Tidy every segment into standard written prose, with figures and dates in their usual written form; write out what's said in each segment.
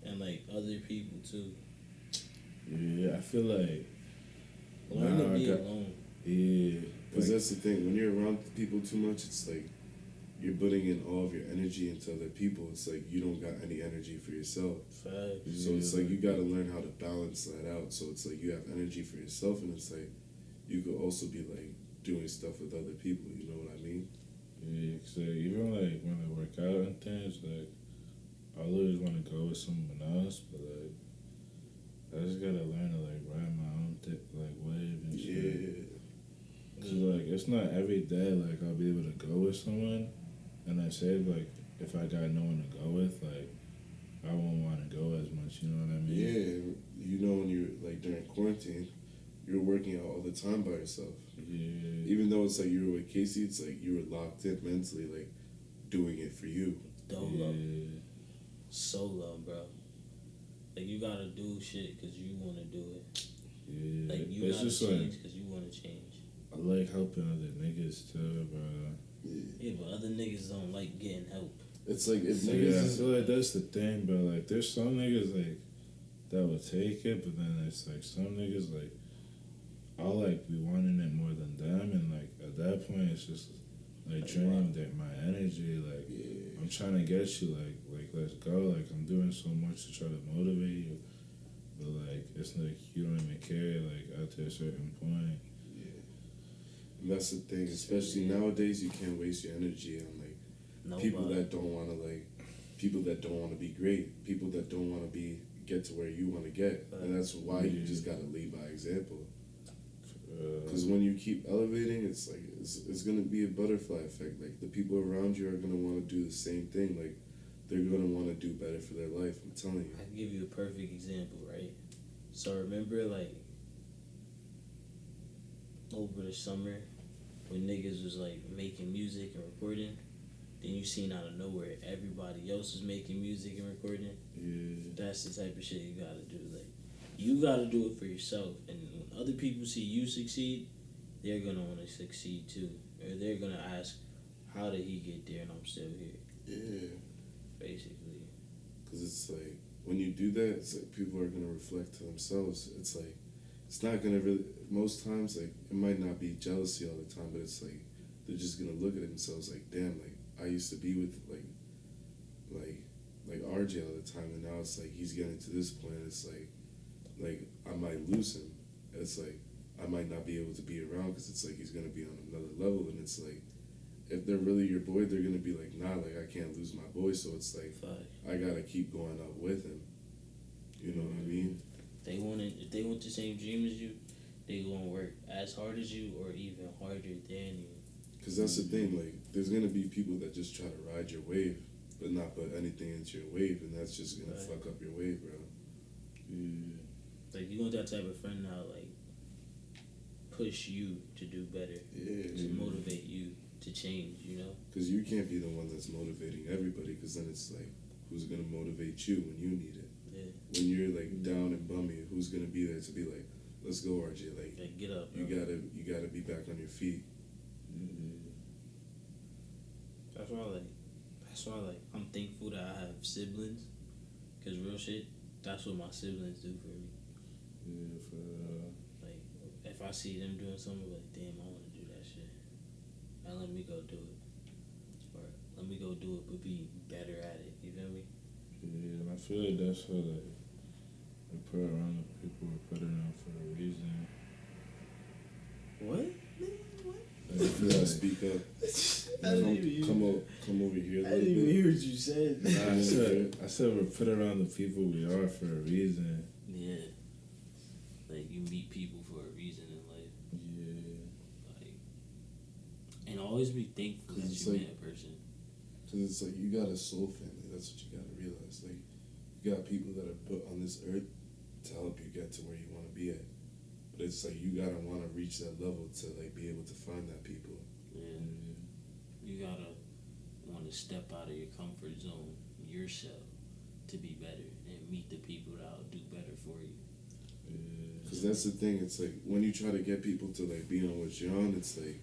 and like other people too. Yeah, I feel like Learn to be alone. Yeah, because that's the thing. When you're around people too much, it's like you're putting in all of your energy into other people. It's like you don't got any energy for yourself. Facts. So it's like you got to learn how to balance that out. So it's like you have energy for yourself, and it's like you could also be like doing stuff with other people. You know what I mean? Yeah, cause even like when I work out and things, like I always want to go with someone else, but like I just gotta learn to like ride my own like wave and shit. Yeah. Cause like it's not every day like I'll be able to go with someone, and I said like if I got no one to go with, like I won't want to go as much. You know what I mean? Yeah. You know when you're like during quarantine, you're working out all the time by yourself. Yeah. Even though it's like you were with Casey, it's like you were locked in mentally, like doing it for you. Dolo. Solo, bro. Like you gotta do shit because you want to do it. Yeah. Like you gotta change because you want to change. I like helping other niggas too, bro. Yeah, but other niggas don't like getting help. It's like if So, niggas. yeah, I feel like that's the thing, but like there's some niggas like that will take it, but then it's like some niggas like I'll like be wanting it more than them, and like at that point it's just like draining my energy. Like I'm trying to get you, like let's go. Like I'm doing so much to try to motivate you, but like it's like you don't even care. Like after a certain point. And that's the thing, especially nowadays. You can't waste your energy on like people that don't want to people that don't want to be great, people that don't want to get to where you want to get, and that's why you just gotta lead by example. Because when you keep elevating, it's like it's gonna be a butterfly effect. Like the people around you are gonna want to do the same thing. Like they're gonna want to do better for their life. I'm telling you. I can give you a perfect example, right? So remember, like over the summer, when niggas was like making music and recording, then you seen out of nowhere everybody else was making music and recording. Yeah. That's the type of shit you gotta do. Like you gotta do it for yourself, and when other people see you succeed, they're gonna want to succeed too, or they're gonna ask, "How did he get there and I'm still here?" Yeah. Basically. Because it's like when you do that, it's like people are gonna reflect to themselves. It's like it's not gonna really. Most times, like it might not be jealousy all the time, but it's like they're just gonna look at themselves like, "Damn, like I used to be with like RJ all the time, and now it's like he's getting to this point. It's like I might lose him. It's like I might not be able to be around because it's like he's gonna be on another level, and it's like if they're really your boy, they're gonna be like, nah, like I can't lose my boy, so it's like I gotta keep going up with him. You know what I mean? If they want the same dream as you, they gonna work as hard as you or even harder than you. Because that's the thing, like there's gonna be people that just try to ride your wave, but not put anything into your wave, and that's just gonna fuck up your wave, bro. Yeah. Like you want that type of friend now, like push you to do better, to motivate you to change, you know? Because you can't be the one that's motivating everybody, because then it's like, who's gonna motivate you when you need it? Yeah. When you're like down and bummy, who's gonna be there to be like, let's go, RJ, like get up. You gotta be back on your feet. That's why I'm thankful that I have siblings, cause real shit, that's what my siblings do for me. Yeah, for like if I see them doing something, like damn, I want to do that shit. Now let me go do it, or let me go do it, but be better at it. You feel me? Yeah, and I feel like that's how like we put around the people we put around for a reason. What? You gotta speak up. Come over here. I didn't even hear what you said. I said we're put around the people we are for a reason. Yeah. Like you meet people for a reason in life. Yeah. Like, and always be thankful that you met a person. Because it's like you got a soul family. That's what you gotta realize. Like you got people that are put on this earth to help you get to where you want to be at. But it's like you gotta want to reach that level to like be able to find that people. Yeah. You gotta want to step out of your comfort zone yourself to be better and meet the people that'll do better for you. Because that's the thing. It's like when you try to get people to like be on what you're on, it's like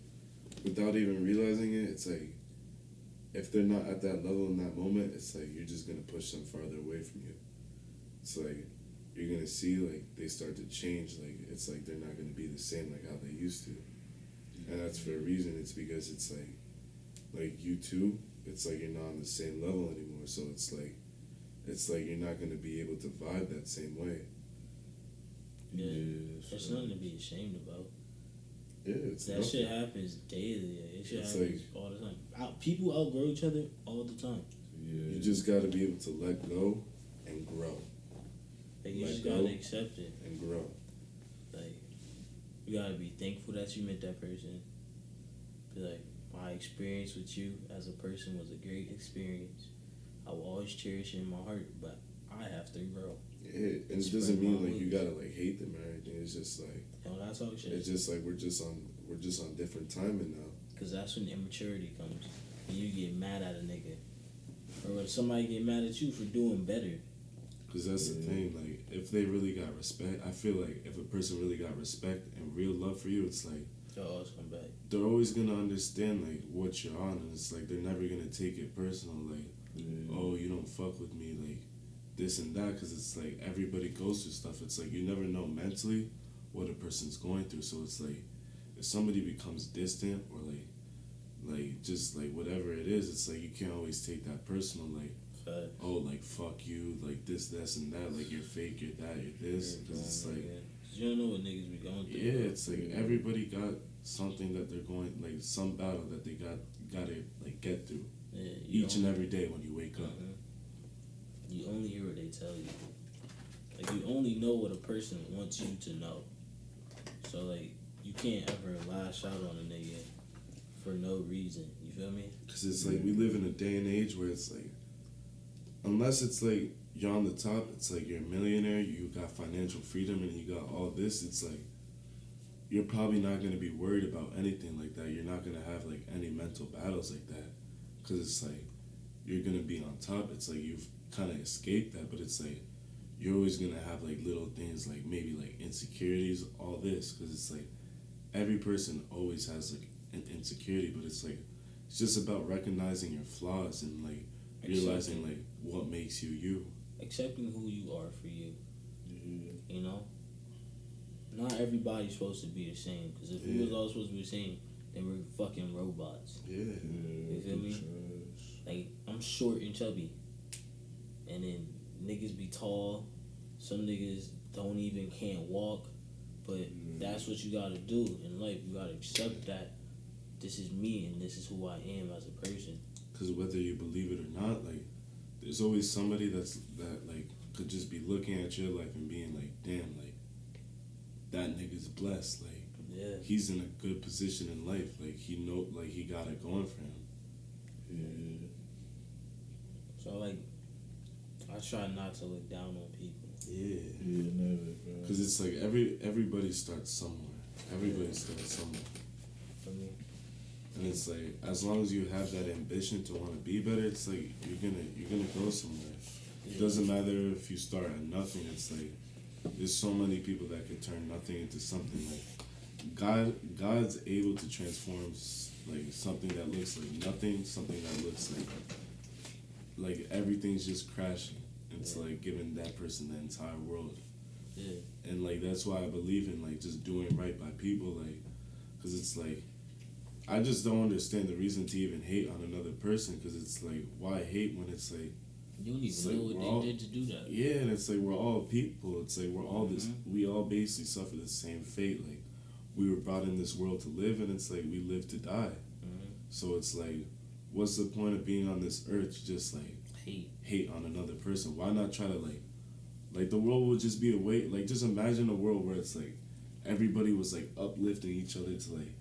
without even realizing it, it's like if they're not at that level in that moment, it's like you're just gonna push them farther away from you. it's like you're gonna see like they start to change. Like it's like they're not gonna be the same like how they used to, and that's for a reason. It's because it's like you too. It's like you're not on the same level anymore. So it's like you're not gonna be able to vibe that same way. Yeah, there's nothing to be ashamed about. Yeah, it's that nothing. shit happens daily. It shit It's happens all the time. People outgrow each other all the time. Yeah. You just got to be able to let go and grow. Like you just gotta accept it and grow. Like you gotta be thankful that you met that person. Be like, my experience with you as a person was a great experience. I will always cherish it in my heart, but I have to grow. Yeah, and it doesn't mean like you gotta like hate them or anything. It's just like I talk shit. It's just like we're just on different timing now. Cause that's when immaturity comes. When you get mad at a nigga, or when somebody get mad at you for doing better. Cause that's the thing. Like if they really got respect, I feel like if a person really got respect and real love for you, it's like they'll always come back. They're always gonna understand like what you're on, and it's like they're never gonna take it personal. Like, oh, you don't fuck with me, like this and that. Cause it's like everybody goes through stuff. It's like you never know mentally what a person's going through. So it's like if somebody becomes distant or like just like whatever it is, it's like you can't always take that personal. Like, oh, like fuck you, like this and that. Like you're fake, you're that, you're this. Cause it's like you don't know what niggas be going through. Yeah, it's like everybody got something that they're going, like some battle that they gotta like get through. Yeah, each and every day when you wake up. You only hear what they tell you. Like you only know what a person wants you to know. So like you can't ever lash out on a nigga for no reason. You feel me? Cause it's like we live in a day and age where it's like, unless it's like you're on the top, it's like you're a millionaire, you got financial freedom, and you got all this. It's like you're probably not gonna be worried about anything like that. You're not gonna have like any mental battles like that, cause it's like you're gonna be on top. It's like you've kind of escaped that, but it's like you're always gonna have like little things like maybe like insecurities, all this, cause it's like every person always has like an insecurity, but it's like it's just about recognizing your flaws and like realizing like what makes you you. Accepting who you are for you. You know? Not everybody's supposed to be the same. Because if we was all supposed to be the same, then we're fucking robots. Yeah. You feel me? Like, I'm short and chubby. And then niggas be tall. Some niggas can't walk. But that's what you gotta do in life. You gotta accept that this is me and this is who I am as a person. Because whether you believe it or not, like, there's always somebody that like could just be looking at your life and being like, damn, like that nigga's blessed. Like, he's in a good position in life. Like he got it going for him. So like, I try not to look down on people. Never, bro. Because it's like everybody starts somewhere. Everybody starts somewhere. For me. And it's like, as long as you have that ambition to want to be better, it's like you're gonna go somewhere. It doesn't matter if you start at nothing. It's like there's so many people that could turn nothing into something. Like God's able to transform like something that looks like nothing, something that looks like everything's just crashing. It's like giving that person the entire world. And like that's why I believe in like just doing right by people, like, because it's like, I just don't understand the reason to even hate on another person, because it's like, why hate when it's like, you don't even know what they did to do that. Yeah, and it's like we're all people. It's like we're all this. We all basically suffer the same fate. Like we were brought in this world to live, and it's like we live to die. So it's like, what's the point of being on this earth to just like hate on another person? Why not try to like the world would just be a way. Like just imagine a world where it's like everybody was like uplifting each other to like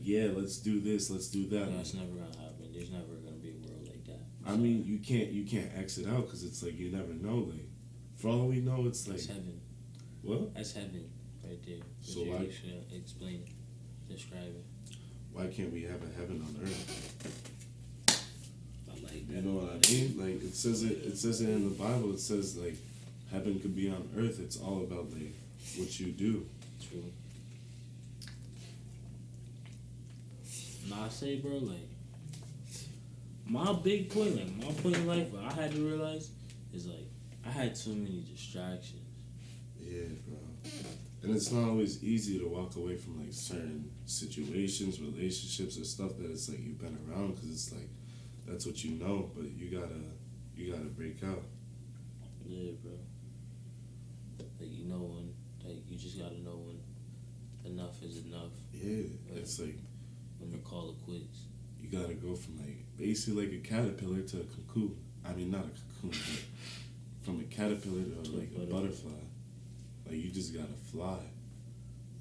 yeah, let's do this, let's do that. That's never gonna happen. There's never gonna be a world like that. I mean, you can't exit out, because it's like you never know. Like, for all we know, it's like that's heaven. What? That's heaven, right there. So why? Explain it. Describe it. Why can't we have a heaven on earth? I like that. You know what I mean? Like it says it in the Bible. It says like heaven could be on earth. It's all about like what you do. True. Nah, I say, bro, like, my big point, like, my point in life, what I had to realize is, like, I had too many distractions. Yeah, bro. And it's not always easy to walk away from like certain situations, relationships, or stuff that it's like you've been around because it's like that's what you know, but you gotta break out. Yeah, bro. Like you know when, like you just gotta know when enough is enough. Yeah, it's like when to call it quits. You gotta go from like basically like a caterpillar to a cocoon. I mean, not a cocoon, but from a caterpillar to like a butterfly. Like you just gotta fly.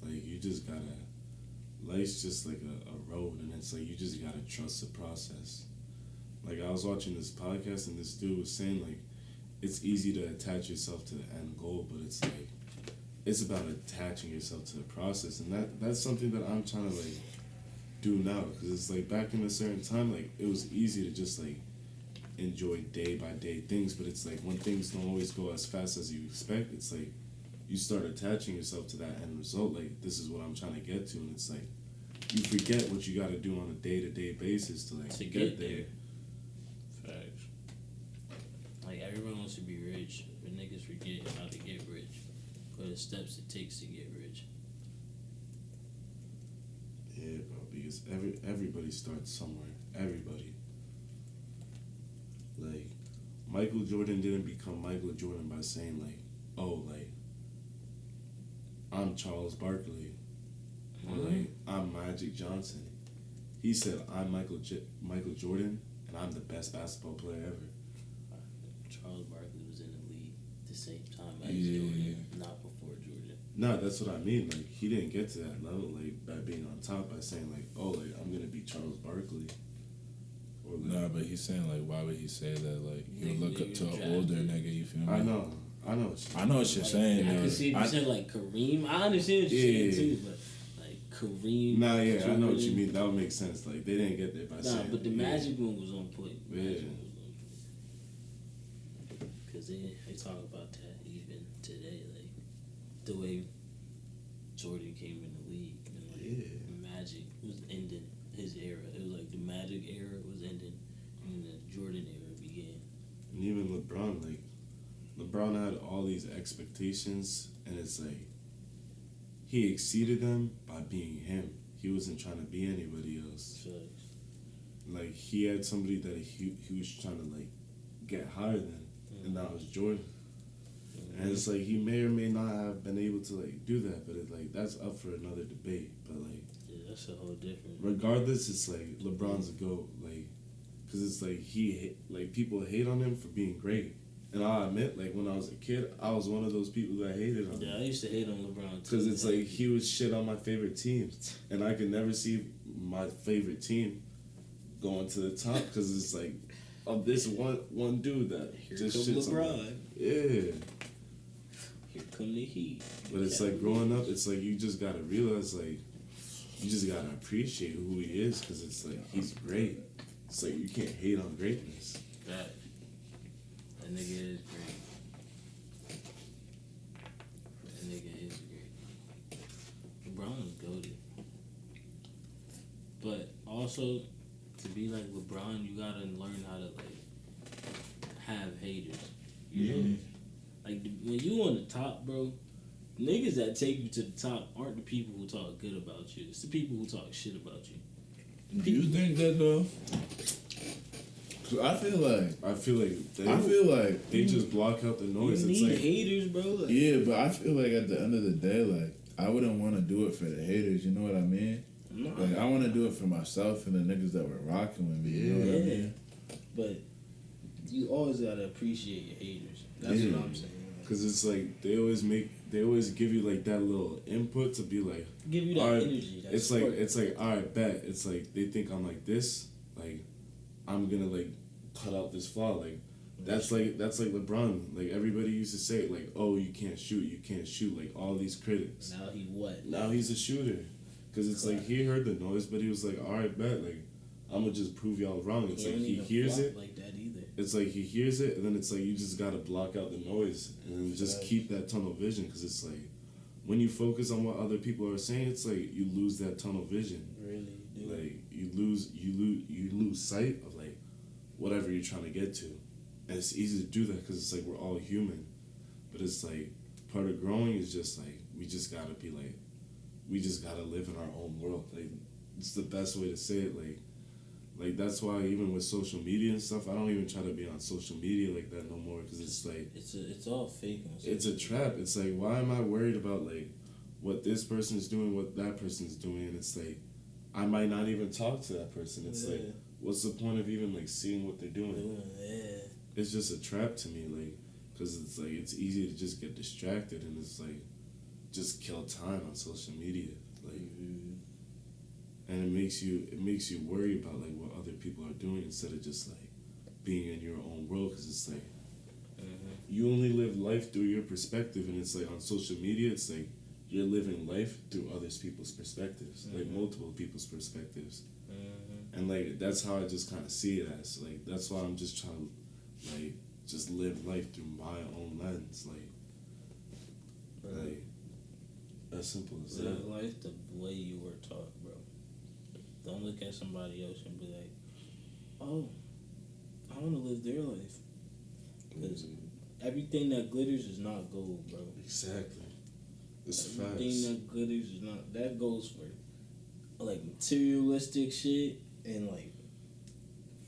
Like you just gotta. Life's just like a road, and it's like you just gotta trust the process. Like I was watching this podcast, and this dude was saying like, it's easy to attach yourself to the end goal, but it's like, it's about attaching yourself to the process, and that's something that I'm trying to like do now, because it's like back in a certain time, like it was easy to just like enjoy day by day things, but it's like when things don't always go as fast as you expect, it's like you start attaching yourself to that end result. Like this is what I'm trying to get to, and it's like you forget what you got to do on a day-to-day basis to like to get there. Facts. Like everyone wants to be rich, but niggas forget how to get rich, or the steps it takes to get rich. Yeah, bro, because everybody starts somewhere. Everybody. Like, Michael Jordan didn't become Michael Jordan by saying, like, oh, like, I'm Charles Barkley. Or, like, I'm Magic Johnson. He said, I'm Michael Jordan, and I'm the best basketball player ever. Charles Barkley was in the league at the same time as Jordan, not before Jordan. No, that's what I mean. Like, he didn't get to that level, like, by being on top, by saying, like, oh, like, I'm going to be Charles Barkley. Or like, nah, but he's saying, like, why would he say that? Like, he'll look up to an older nigga, you feel me? I know what you're saying. I can see if you said, like, Kareem. I understand what you're saying, too, but, like, Kareem. Nah, yeah, Jordan, I know what you mean. That would make sense. Like, they didn't get there by saying. Nah, but the Magic one was on point. Yeah. Because they talk about that even today, like, the way Jordan came in the league, and like Magic was ending his era. It was like the Magic era was ending, and the Jordan era began. And even LeBron, like LeBron had all these expectations, and it's like he exceeded them by being him. He wasn't trying to be anybody else. Facts. Like he had somebody that he was trying to like get higher than, and that was Jordan. And it's like he may or may not have been able to like do that, but it's like that's up for another debate. But like, yeah, that's a whole different. Regardless, it's like LeBron's a GOAT, like, cause it's like like people hate on him for being great, and I'll admit, like when I was a kid, I was one of those people that hated on him. Yeah, I used to hate on LeBron too. Cause it's like he was shit on my favorite team, and I could never see my favorite team going to the top, cause it's like of this one dude that Here just come shits LeBron. on. Yeah. Here come the heat. But it's like growing up, it's like you just gotta realize, like, you just gotta appreciate who he is, because it's like he's great. It's like you can't hate on greatness. That nigga is great. That nigga is great. LeBron is goated. But also, to be like LeBron, you gotta learn how to like have haters. You know? Like, when you on the top, bro, niggas that take you to the top aren't the people who talk good about you. It's the people who talk shit about you. Do you think that, though? Cause I feel like they just block out the noise. You it's need like haters, bro. Like, yeah, but I feel like at the end of the day, like, I wouldn't want to do it for the haters, you know what I mean? no, Like, I want to do it for myself and the niggas that were rocking with me, you know what I mean? But you always gotta appreciate your haters. That's what I'm saying. Because it's like they always give you like that little input to be like, Give you that all right, energy. That it's support. like all right, bet. It's like they think I'm like this, like I'm gonna like cut out this flaw. Like that's like LeBron. Like everybody used to say like, oh, you can't shoot. Like all these critics. Now he what? Now he's a shooter. Because it's like he heard the noise, but he was like, all right, bet. Like I'm gonna just prove y'all wrong. It's like he hears it. Like that either. It's like he hears it, and then it's like you just gotta block out the noise and then just keep that tunnel vision. Because it's like when you focus on what other people are saying, it's like you lose that tunnel vision. Really, dude. Like you lose sight of like whatever you're trying to get to. And it's easy to do that because it's like we're all human. But it's like part of growing is just like we just gotta be like we just gotta live in our own world. Like it's the best way to say it. Like that's why even with social media and stuff, I don't even try to be on social media like that no more because it's like it's all fake. It's a trap. It's like why am I worried about like what this person's doing, what that person's doing? And it's like I might not even talk to that person. It's like what's the point of even like seeing what they're doing? It's just a trap to me, like because it's like it's easy to just get distracted and it's like just kill time on social media, like. And it makes you worry about like what other people are doing instead of just like being in your own world because it's like you only live life through your perspective and it's like on social media it's like you're living life through other people's perspectives like multiple people's perspectives and like that's how I just kind of see it as like that's why I'm just trying to like just live life through my own lens like as simple as that. Live life the way you were taught, bro. Don't look at somebody else and be like, oh, I want to live their life. Because everything that glitters is not gold, bro. Exactly. It's everything facts. that glitters is not. That goes for, like, materialistic shit and, like,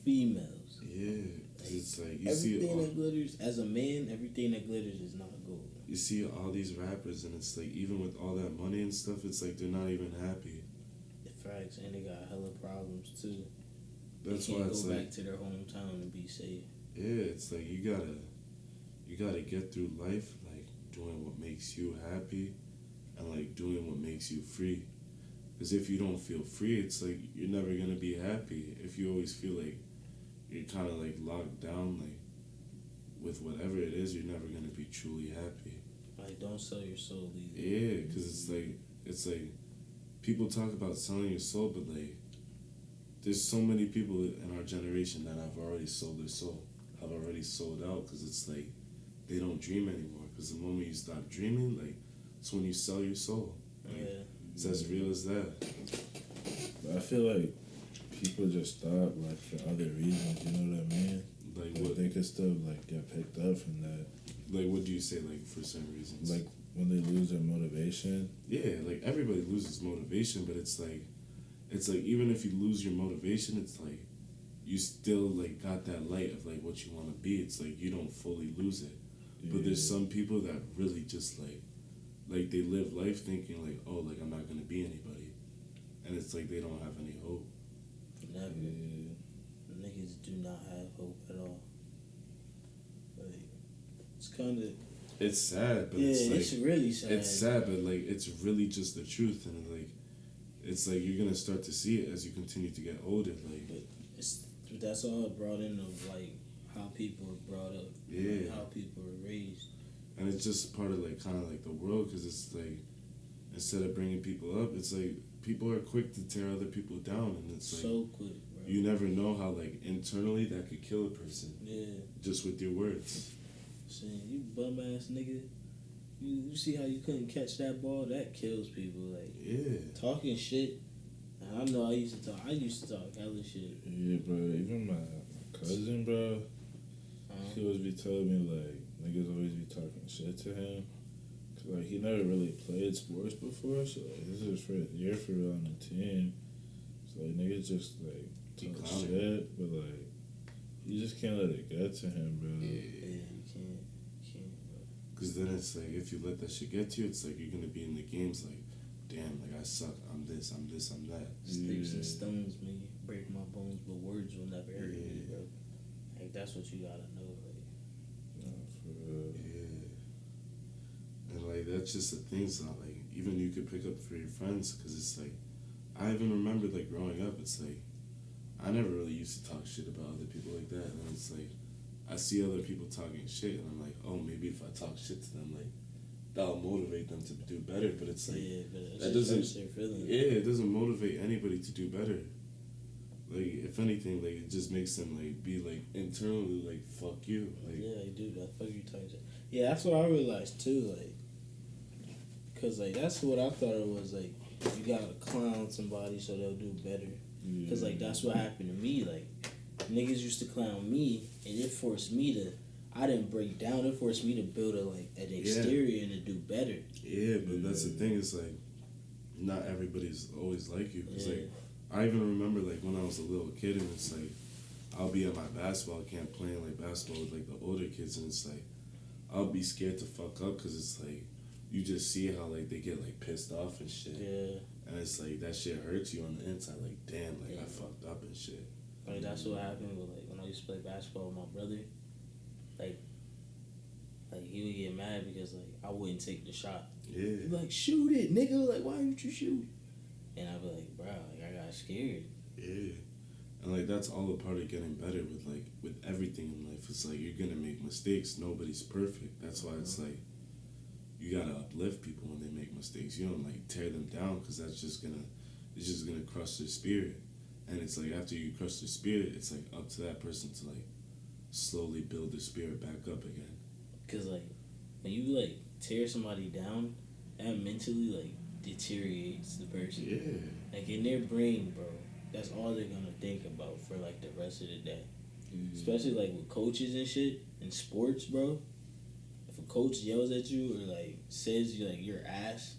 females. Yeah. Like, it's like, you see everything that glitters, as a man, everything that glitters is not gold. You see all these rappers and it's like, even with all that money and stuff, it's like they're not even happy. Facts, and they got hella problems too. That's they why it's go like back to their hometown and be safe. Yeah, it's like you gotta get through life like doing what makes you happy, and like doing what makes you free. Because if you don't feel free, it's like you're never gonna be happy. If you always feel like you're kind of like locked down, like with whatever it is, you're never gonna be truly happy. Like don't sell your soul either. Yeah, because it's like. People talk about selling your soul, but like, there's so many people in our generation that have already sold their soul, have already sold out, because it's like, they don't dream anymore. Because the moment you stop dreaming, like, it's when you sell your soul. Like, it's as real as that. But I feel like people just stop like for other reasons. You know what I mean? Like what? They could still like get picked up from that. Like what do you say? Like for certain reasons? Like. When they lose their motivation? Yeah, like everybody loses motivation, but it's like even if you lose your motivation, it's like you still like got that light of like what you want to be. It's like you don't fully lose it. Yeah. But there's some people that really just like they live life thinking like, oh, like I'm not gonna be anybody, and it's like they don't have any hope. Never. Yeah. Niggas do not have hope at all. Like it's kind of. It's sad, but it's really sad. It's sad, but like it's really just the truth, and like it's like you're gonna start to see it as you continue to get older. Like, but that's all brought in of like how people are brought up, like how people are raised, and it's just part of like kind of like the world because it's like instead of bringing people up, it's like people are quick to tear other people down, and it's like so quick. Bro. You never know how like internally that could kill a person. Yeah, just with your words. Saying you bum ass nigga, you see how you couldn't catch that ball? That kills people. Like talking shit. I know I used to talk hella shit. Yeah, bro. Even my cousin, bro, he always be telling me like niggas always be talking shit to him. Cause like he never really played sports before, so like this is his first year for real on the team. So like niggas just like talk shit, but like you just can't let it get to him, bro. Yeah. Because then it's like, if you let that shit get to you, it's like you're going to be in the games like, damn, like I suck, I'm this, I'm that. Sticks and stones may break my bones, but words will never hurt me, bro. Like, that's what you gotta know, like. For real. Yeah. And like, that's just the things that like, even you could pick up for your friends, because it's like, I even remember like growing up, it's like, I never really used to talk shit about other people like that, and it's like, I see other people talking shit, and I'm like, oh, maybe if I talk shit to them, like, that'll motivate them to do better. But it's like, that doesn't, it doesn't motivate anybody to do better. Like, if anything, like, it just makes them, like, be, like, internally, like, fuck you. Like, yeah, dude, that fuck you talking shit. Yeah, that's what I realized, too, like, because, like, that's what I thought it was, like, you gotta clown somebody so they'll do better. Because, like, that's what happened to me, like, niggas used to clown me, and it forced me to I didn't break down. It forced me to build an exterior and to do better. Yeah, but that's the thing. It's like not everybody's always like you. Cause like I even remember like when I was a little kid, and it's like I'll be at my basketball camp playing like basketball with like the older kids, and it's like I'll be scared to fuck up because it's like you just see how like they get like pissed off and shit. Yeah. And it's like that shit hurts you on the inside. Like damn, like I fucked up and shit. Like that's what happened with like when I used to play basketball with my brother. Like he would get mad because like I wouldn't take the shot. Yeah. He'd be like, shoot it, nigga. Like why would you shoot? And I'd be like, bro, like I got scared. Yeah. And like that's all a part of getting better with everything in life. It's like you're gonna make mistakes. Nobody's perfect. That's why it's like you gotta uplift people when they make mistakes. You don't like tear them down because it's just gonna crush their spirit. And it's like after you crush their spirit, it's like up to that person to like slowly build their spirit back up again. Cause like when you like tear somebody down, that mentally like deteriorates the person. Yeah. Like in their brain, bro, that's all they're gonna think about for like the rest of the day. Mm-hmm. Especially like with coaches and shit in sports, bro. If a coach yells at you or like says you like you're ass,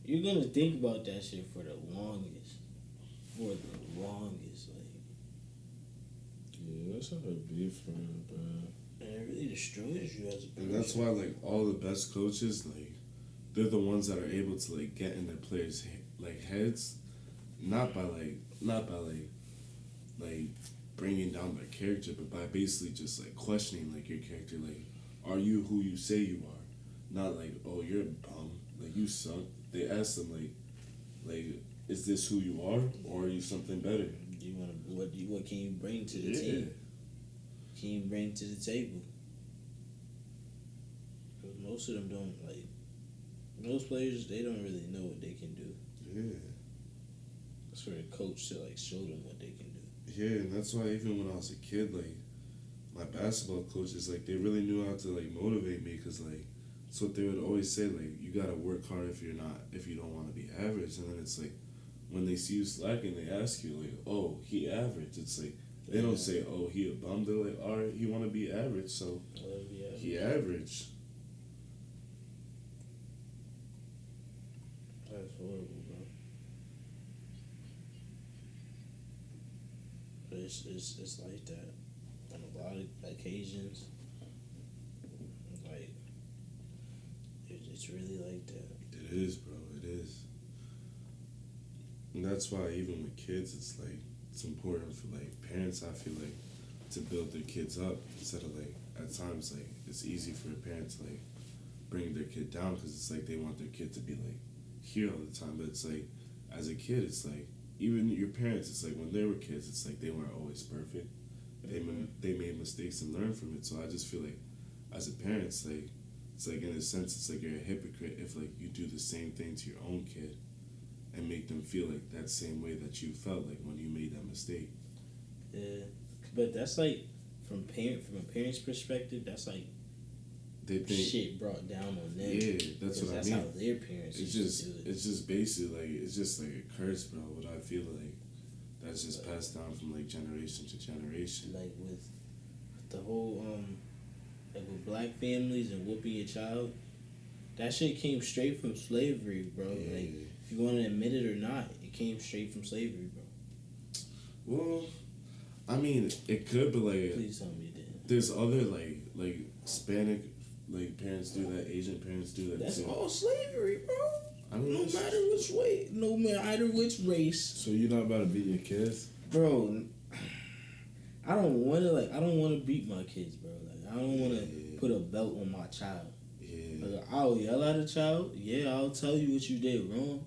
you're gonna think about that shit for the longest. Like yeah, that's how it be for me, bro. And it really destroys you as a person. And that's why like all the best coaches, like they're the ones that are able to like get in their players' like heads, not by bringing down their character, but by basically just like questioning like your character, like are you who you say you are, not like oh you're a bum, like you suck. They ask them like is this who you are or are you something better? You wanna what can you bring to the team? Can you bring to the table? Because most of them don't like. Most players, they don't really know what they can do. Yeah. That's for the coach to like show them what they can do. Yeah, and that's why even when I was a kid, like my basketball coaches, like they really knew how to like motivate me because like that's what they would always say, like you gotta work hard if you don't want to be average. And then it's like when they see you slacking, they ask you like, oh, he average. It's like they don't say, oh, he a bum. They're like, all right, he want to be average, so he average. That's horrible, bro. But it's like that on a lot of occasions. Like it's really like that. It is, bro. It is. And that's why even with kids, it's like it's important for like parents. I feel like to build their kids up instead of like at times like it's easy for a parent to like bring their kid down because it's like they want their kid to be like here all the time. But it's like as a kid, it's like even your parents. It's like when they were kids, it's like they weren't always perfect. They made mistakes and learned from it. So I just feel like as a parent, it's like in a sense, it's like you're a hypocrite if like you do the same thing to your own kid and make them feel like that same way that you felt like when you made that mistake. Yeah, but that's like from a parent's perspective, that's like they think shit brought down on them. Yeah, that's what I mean. That's how their parents. It's just basically like it's just like a curse, bro. What I feel like that's just passed down from like generation to generation. Like with the whole like with black families and whooping your child, that shit came straight from slavery, bro. Yeah. Like if you want to admit it or not, it came straight from slavery, bro. Well, I mean, it could, but like, please tell me it didn't. There's other like Hispanic like parents do that, Asian parents do that. That's too. all slavery, bro. I mean, no matter which race. So you're not about to beat your kids, bro? I don't want to beat my kids, bro. Like I don't want to put a belt on my child. Yeah. Like, I'll yell at a child. Yeah, I'll tell you what you did wrong.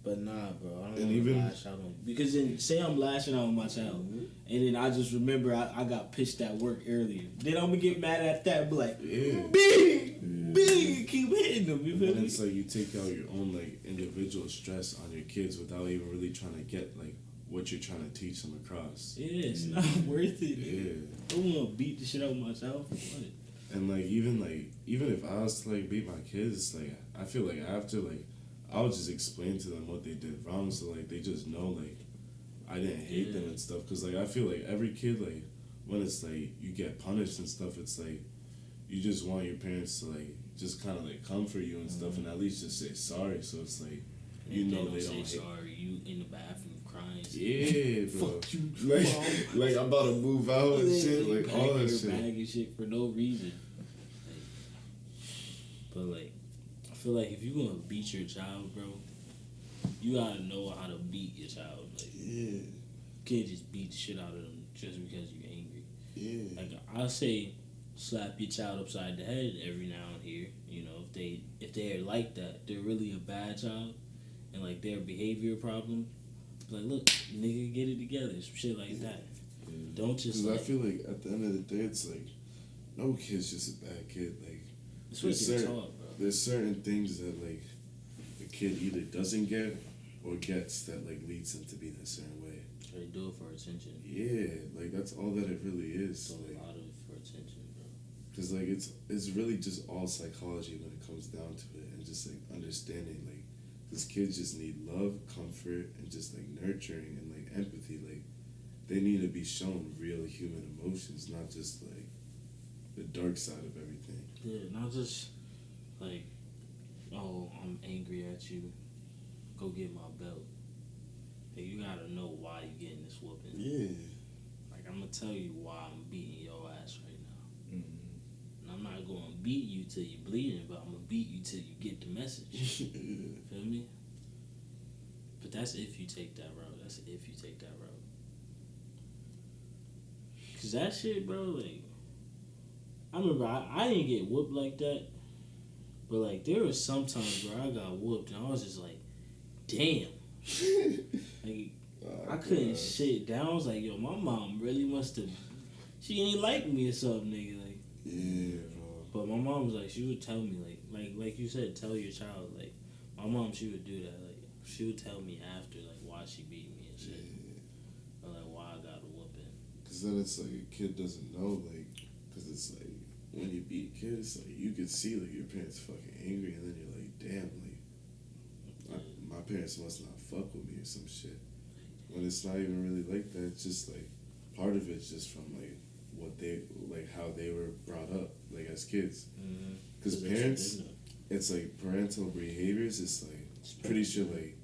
But nah, bro, I don't want to lash out on because then say I'm lashing out on my child, and then I just remember I got pitched at work earlier. Then I'm gonna get mad at that, and be like, big, keep hitting them. You feel me? It's like you take out your own like individual stress on your kids without even really trying to get like what you're trying to teach them across. Yeah, it's not worth it. Yeah, I don't want to beat the shit out of my child for what? And even if I was to like beat my kids, it's like I feel like after like. I would just explain to them what they did wrong, so like they just know like I didn't hate them and stuff. Cause like I feel like every kid like when it's like you get punished and stuff, it's like you just want your parents to like just kind of like comfort you and stuff, and at least just say sorry. So it's like you know they don't say sorry. You in the bathroom crying. Yeah, bro. Fuck you, like I'm about to move out and shit, like all that shit. Bag and shit for no reason. Like, but like, I feel like if you gonna beat your child, bro, you gotta know how to beat your child. Like, you can't just beat the shit out of them just because you're angry. Yeah. Like I say, slap your child upside the head every now and here. You know, if they're like that, they're really a bad child, and like their behavior problem. Like, look, nigga, get it together. Some shit like that. Yeah. Don't just. Because I feel like at the end of the day, it's like no kid's just a bad kid. Like there's certain things that like the kid either doesn't get or gets that like leads them to be in a certain way. They do it for attention. Yeah, like that's all that it really is. Do like, a lot of it for attention, bro. Because like it's really just all psychology when it comes down to it, and just like understanding like. Because kids just need love, comfort, and just like nurturing and like empathy. Like they need to be shown real human emotions, not just like the dark side of everything. Yeah, not just like, oh, I'm angry at you. Go get my belt. Hey, you gotta know why you getting this whooping. Yeah. Like I'm gonna tell you why I'm beating your ass right now. Mm-hmm. And I'm not gonna beat you till you bleeding, but I'm gonna beat you till you get the message. Feel me? But that's if you take that route. That's if you take that route. Cause that shit, bro, like I remember I didn't get whooped like that. But like there was sometimes where I got whooped and I was just like, damn. Like I couldn't sit down. I was like, yo, my mom really must have she ain't like me or something, nigga. Like yeah, bro. But my mom was like, she would tell me like you said, tell your child. Like my mom, she would do that. Like she would tell me after like why she beat me and shit, or like why I got a whooping. Cause then it's like a kid doesn't know, like, cause it's like when you beat a kid, it's like you could see like your parents fucking angry, and then you're like, damn, like my parents must not fuck with me or some shit. When it's not even really like that. It's just like part of it's just from like what they like how they were brought up like as kids. Because parents, it's like parental behaviors. It's like pretty sure like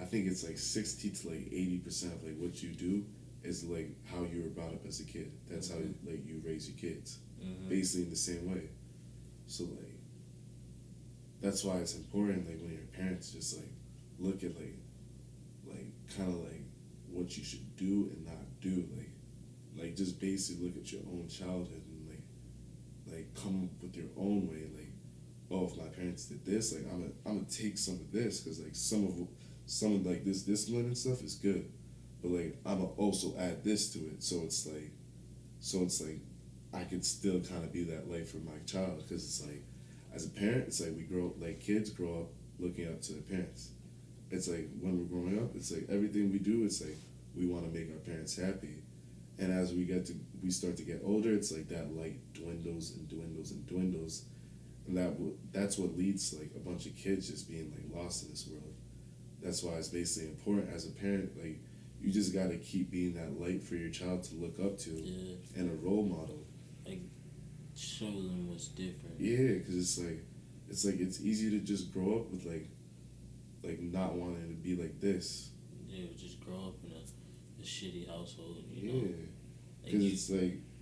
I think it's like 60 to like 80% of like what you do is like how you were brought up as a kid. That's how like you raise your kids, basically in the same way. So like that's why it's important like when your parents just like look at like kind of like what you should do and not do, like just basically look at your own childhood and like come up with your own way. Like, oh, if my parents did this, like I'm gonna take some of this because like some of like this discipline and stuff is good, but like I'm gonna also add this to it. So it's like I could still kind of be that light for my child, because it's like as a parent, it's like we grow up, like kids grow up looking up to their parents. It's like when we're growing up, it's like everything we do, it's like we want to make our parents happy. And as we start to get older, it's like that light dwindles and dwindles and dwindles. And that's what leads to like a bunch of kids just being like lost in this world. That's why it's basically important as a parent, like you just got to keep being that light for your child to look up to, and a role model. Like show them what's different. Yeah, because it's easy to just grow up with like not wanting to be like this. Yeah, just grow up in a shitty household. You know? Because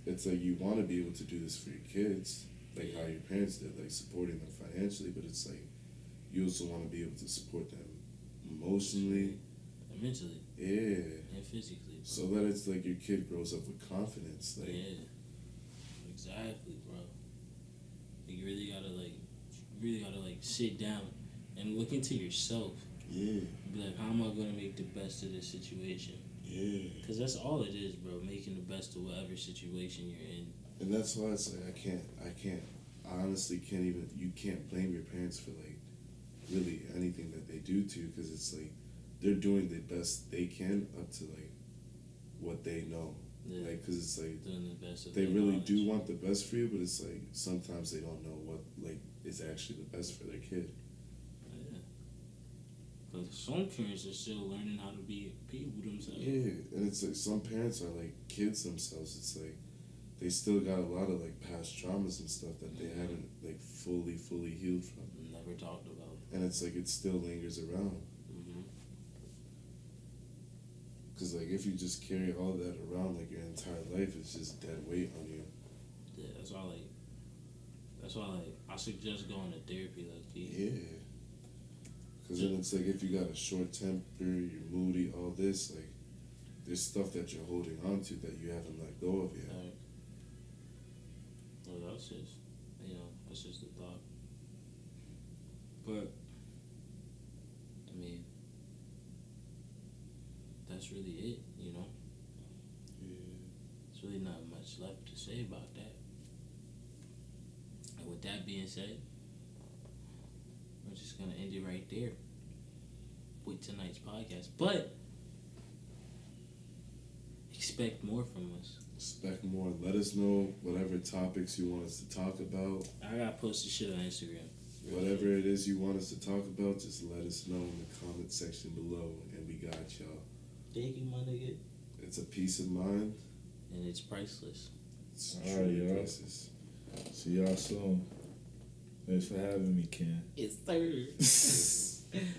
it's like you want to be able to do this for your kids, like how your parents did, like supporting them financially, but it's like you also want to be able to support them emotionally and mentally. Yeah. And physically. Bro. So that it's like your kid grows up with confidence. Like, yeah. Exactly, bro. You really gotta sit down and look into yourself. Yeah. Be like, how am I gonna make the best of this situation? Yeah. Because that's all it is, bro. Making the best of whatever situation you're in. And that's why it's like I honestly can't even, you can't blame your parents for like really anything that they do to you, because it's like they're doing the best they can up to like what they know. Yeah. Like, because it's like doing the best of they really knowledge. do want the best for you, but it's like sometimes they don't know what like is actually the best for their kid. Yeah. But some parents are still learning how to be people themselves. Yeah, and it's like some parents are like kids themselves. It's like they still got a lot of like past traumas and stuff that they haven't like fully healed from. Never talked about. And it's like it still lingers around. Mm-hmm. Cause like if you just carry all that around like your entire life, it's just dead weight on you. Yeah, that's why I suggest going to therapy. Yeah. Cause then it's like if you got a short temper, you're moody, all this, like there's stuff that you're holding on to that you haven't let go of yet. Right. Well, that's just a thought. But I mean, that's really it. Yeah. There's really not much left to say about that. And with that being said, we're just gonna end it right there with tonight's podcast. But expect more from us. Expect more. Let us know whatever topics you want us to talk about. I gotta post the shit on Instagram. Whatever it is you want us to talk about, just let us know in the comment section below, and we got y'all. Thank you, my nigga. It's a peace of mind. And it's priceless. It's All truly right, y'all. priceless. See y'all soon. Thanks for having me, Ken. It's third.